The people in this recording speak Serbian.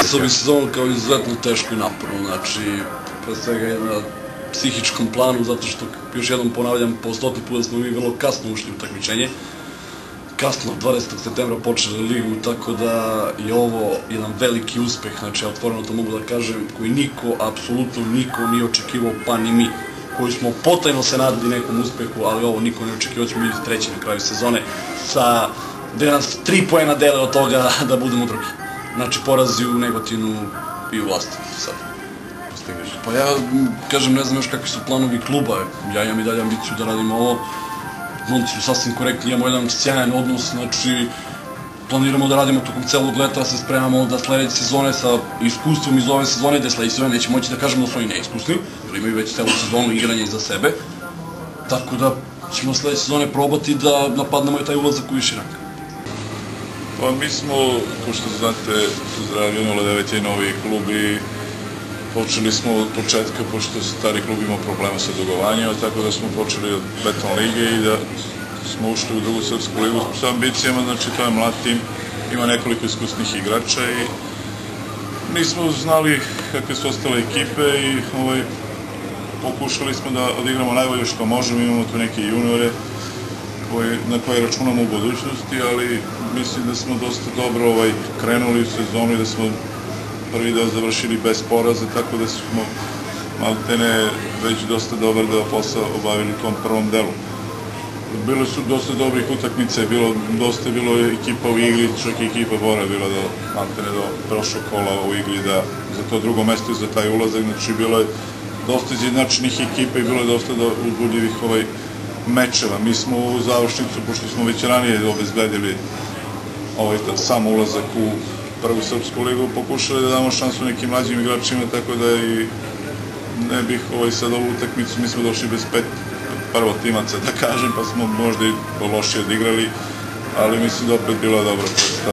Opisao bi sezonu kao izuzetno teško i naporno, znači, pre svega je na psihičkom planu, zato što, još jednom ponavljam, po 100. puta smo mi vrlo kasno ušli u takmičenje. Kasno, 20. septembra počeli ligu, tako da je ovo jedan veliki uspeh, znači, ja otvoreno to mogu da kažem, koji niko, apsolutno niko nije očekivao, pa ni mi, koji smo potajno se nadali nekom uspehu, ali ovo niko ne očekivao, ćemo biti treći na kraju sezone, gde nas 3 poena dele od toga da budemo drugi. Znači, porazi u Negotinu i u Vlasti sad. Pa ja, kažem, ne znam još kakvi su planovi kluba, ja imam i dalje ambiciju da radimo ovo, momci su sasvim korektni, imamo jedan sjajan odnos, znači, planiramo da radimo tokom celog leta, se spremamo da sledeće sezone sa iskustvom iz ove sezone, da sledeće sezone neće moći da kažemo da su oni neiskusni, jer imaju već celu sezonu igranja iza sebe, tako da ćemo sledeće sezone probati da napadnemo i taj ulazak u viši rang. Pa mi smo, kao što znate, Zdravlje 09 je novi klub i počeli smo od početka, pošto stari klub imao problema sa dugovanjima, tako da smo počeli od Beton lige i da smo ušli u drugu srpsku ligu sa ambicijama, znači to je mlad tim, ima nekoliko iskusnih igrača i nismo znali kakve su ostale ekipe i pokušali smo da odigramo najbolje što možemo, imamo tu neke juniore na koje računamo u budućnosti, ali mislim da smo dosta dobro krenuli u sezonu i da smo prvi deo završili bez poraza, tako da smo maltene već dosta dobar deo posla obavili u tom prvom delu. Bile su dosta dobrih utakmica, dosta je bilo ekipa u igri, čak i ekipa Bora je bila maltene do prošlog kola u igri za to drugo mesto i za taj ulazak, znači bilo je dosta izjednačenih ekipa i bilo je dosta uzbudljivih mečeva. Mi smo u završnicu, pošto smo već ranije obezbedili sam ulazak u prvu srpsku ligu, pokušali da damo šansu nekim mlađim igračima, tako da i ne bih sad ovu utakmicu, mi smo došli bez 5 prvotimaca, da kažem, pa smo možda i lošije odigrali, ali mislim da opet bila dobra predstava.